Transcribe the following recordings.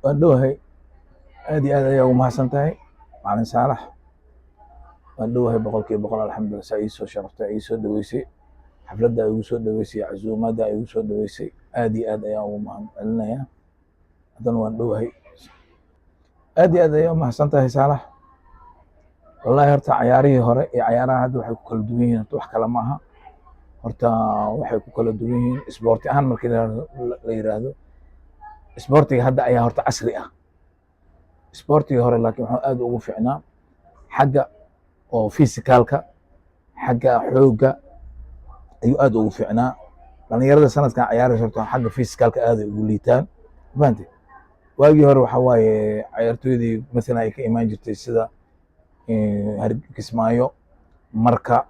Waandhowahay aad iyo aad ayaa ugu mahadsantahay macalin Saalax. Waandhowahay boqolkiiba boqol alxamdulilah. Saa ii soo sharaftay, ii soo dhaweysay, xafladda ay igu soo dhaweysay, casuumadda ay igu soo dhaweysay, aad iyo aad ayaan ugu mahadcelinayaa. Haddana waandhowahay aad iyo aad ayaa u mahadsantahay Saalax. Wallahi horta cayaarihii hore iyo cayaaraha hadda waxay ku kala duwan yihiin. Horta wax kale maaha. Horta waxay ku kala duwan yihiin isboorti ahaan markii la yiraahdo. Isboortiga hadda ayaa horta casri ah. Isboortigii hore laakiin wuxuu aad ugu fiicnaa xagga oo fisikaalka, xagga xoogga ayuu aad ugu fiicnaa. Dhalinyarada sanadkan ciyaaraysa horta xagga fisikaalka aad ay ugu liitaan. Fahamtay? Waagii hore waxa waaye ciyaartoydii مثلا ay ka imaan jirtay sida Kismaayo, Marka,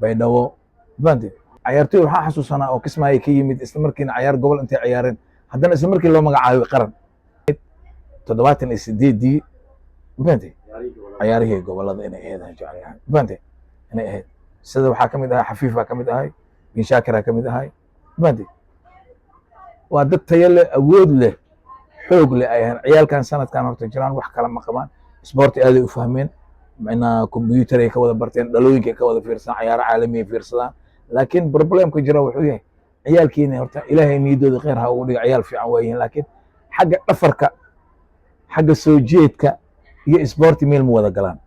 Baydhabo. Fahamtay? Ciyaartoy waxaa xasuusanaa oo Kismaayo ka yimid isla markiina ciyaar gobol intay ciyaareen haddana isla markii loo magacaabay qaran 78 fahamtay ciyaarihii gobolada inay ahayd aan jeclahay. Fahamtay? Inay ahayd sida waxaa ka mid ahaa Xafiif baa ka mid ahay, Bin Shaakir ka mid ahay. Fahamtay? waa dad tayo leh, awood leh, xoog leh ay ahayn. Ciyaalkan sanadkan horta jiraan wax kala ma qabaan. Isboorti aaday u fahmeen, macnaa kombiyuutar ay ka wada barteen, dhalooyinka ay ka wada fiirsadaan, ciyaaro caalami ay fiirsadaan. laakiin problemka jira wuxuu yahay ciyaalkiina horta ilaahay niyadooda khayr ha ugu dhigo, ciyaal fiican waa yihiin, laakiin xagga dhafarka, xagga soo jeedka iyo isboorti meel ma wada galaan.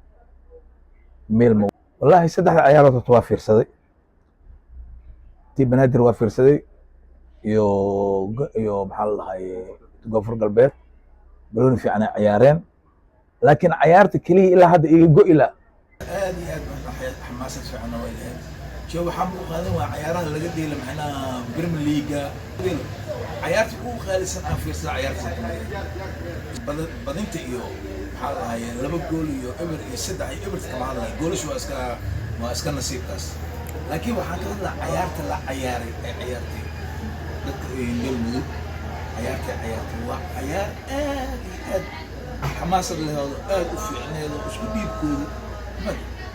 meel ma wallahi saddexda ciyaarood horta waa fiirsaday. tii Banaadir waa fiirsaday iyo maxaa la dhahay Koonfur Galbeed, balooni fiican ay ciyaareen. laakiin ciyaarta keliya ilaa hadda iga go'i la aad iyo aad baan xamaasad fiican oo ilaahay شو حمو قادم وعيارها اللي قد يلم احنا بريمير ليج عيارتي مو خالص انا في ساعه عيارتي بدنت ايو بحال هاي لما جول ايو ابر يسدع ابر طبعا جول شو اسكا ما اسكا نصيب كاس لكن waxaan ka hadlaa ciyaarta la ciyaaray ciyaartay dadka ilmu ciyaarta waa ciyaar aad xamaasad leh oo aad u fiicneed oo isku dhiibkooda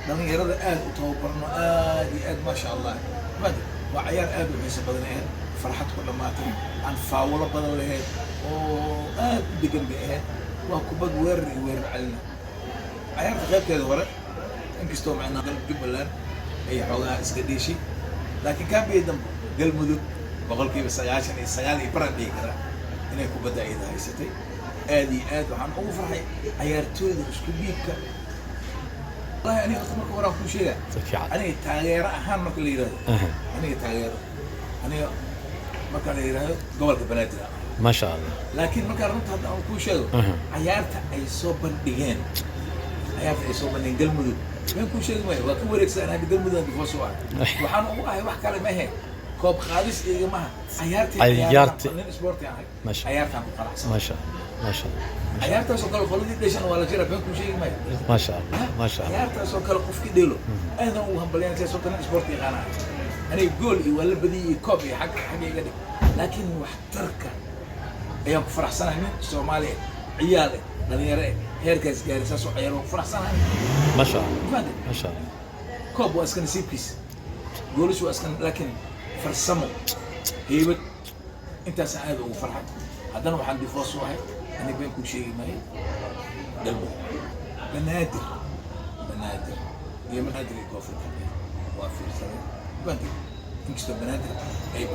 dhalinyarada aad u tababarno aad iyo aad maasha allah. waa ciyaar aad u xiiso badan ahayd, farxad ku dhammaatay, aan faawalo badan lahayd oo aad u degan bay ahayd. waa kubad weerar iyo weerar calina. ciyaarta qaybteeda hore inkastoo macnaa Jubbaland ay xoogaa iska dheeshay, laakiin kaabiyey dambe Galmudug boqolkiiba 99 iyo baran dhihi kara inay kubadda ayada haysatay. aad iyo aad waxaan ugu farxay ciyaartooyda isku dhiibka. والله أنا أصلاً وراك كل شيء. أنا تغيير أهم ما كل يراد. أنا تغيير. أنا ما كان يراد قبل البنات. ما شاء الله. لكن ما كان رنت هذا كل شيء. عيارت أي صوبن ديان. عيارت أي صوبن ديان قلمود. ما كل شيء ما هو. وكل ورق سنة قلمود بفوسوا. وحنا والله واحد كلام ما هي. كوب خالص يا جماعة. عيارت. السبورت يعني. ما شاء الله. عيارت عم خلاص. ما شاء الله. ما شاء الله. عيارتها سوكل خلودي ديشان ولا جرا بينكم شيء ما شاء الله. ما شاء الله. عيارتها سوكل قف كديلو أنا وهم بليان كي سوكل سبورتي غانا أنا يقول ولا بدي كوبي حق يقدر لكن واحترك أيام فرح سنة هنا الصومالي عيالي دنيا هيركز جالي ساسو عيالهم فرح سنة ما شاء الله. ما شاء الله. كوب واسكن سيبكيس قولوا شو اسكن لكن فرسموا هيبت أنت سعيد وفرحت هذا نوع عندي فوس واحد أنا بينكم شيء ما هي قلبه بنادر هي بنادر يكوفر كبير وافر سنة بنادر تنكستو بنادر أي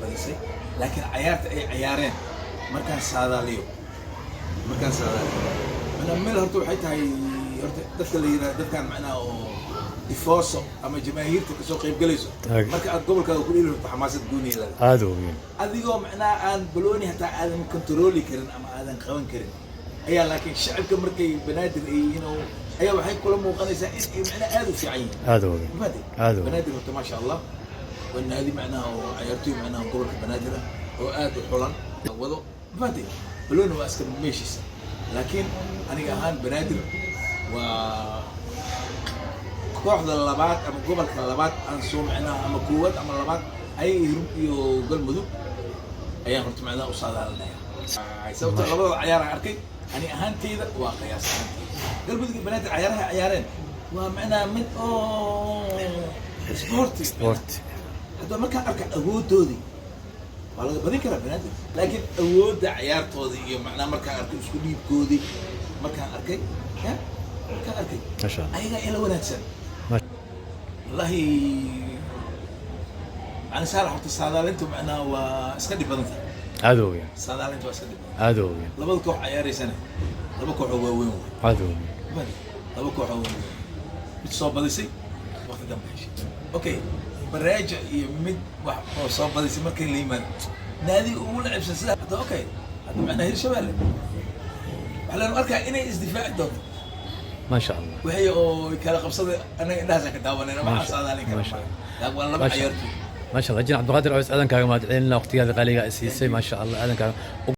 بليسي لكن عيارت أي عيارين ما كان سادا ليو من أمل هرتو حيتها دفت كان معنا يفوصو أما جماهير تكسو قيب قليسو مركا قبل كذا كل إله حماسة تقولي لا هذا هو أذيقو معنا أن بلوني حتى آدم كنترولي كرن أما آدم خوان كرن أيا لكن الشعب كمركي بنادر أيا وحي كل موقنسة معنا آدو في عين هذا هو بنادر ما شاء الله وإن هذه معناها وعيرتي معناها قبل بنادر وآدو حلن وضو فادي بلوني وأسكن ميشيس لكن أنا أهان بنادر و kooxda labaad ama gobolka labaad aan soo macnaa ama koowaad ama labaad ay Yurub iyo Galmudug ayaan horta macnaa u saadaalnaa sababta labada ciyaar arkay ani ahaantayda waa qiyaas Galmudug iyo Banaadir ciyaareen waa macnaa mid oo sport hadda markaan arka awooddoodii waa laga badin karaa banaadir laakiin awoodda ciyaartooda iyo macnaa markaan arkay isku dhiibkoodii markaan arkay ما شاء الله ayagaa ila wanaagsan ما wallahi ani saalax horta saadaalintu macnaa waa iska dhib badan tahay عدوية saadaalintu waa iska dhib badan عدوية labada koox ciyaaraysana laba koox oo waaweyn waay عدوية laba koox oo waaweyn mid soo badisay waqti dambe heshay okay baraaja iyo mid wax oo soo badisay markay la yimaado naadi ugu lacibsan sida hadda okay hadda macnaa hirshabeelle waxaa laanu arkaa inay isdifaaci doonto ما شاء الله wixii oo kala qabsaday anaga indhahaasa ka daawanayna ما waxaa شاء الله. saadaalin kara ما شاء الله. laakiin waa laba ما شاء الله ciyaartoy ما شاء الله جين عبد القادر عويس اذن كاغا ما دعين لا وقتي هذا قالي اسيسي ما شاء الله اذن كاغا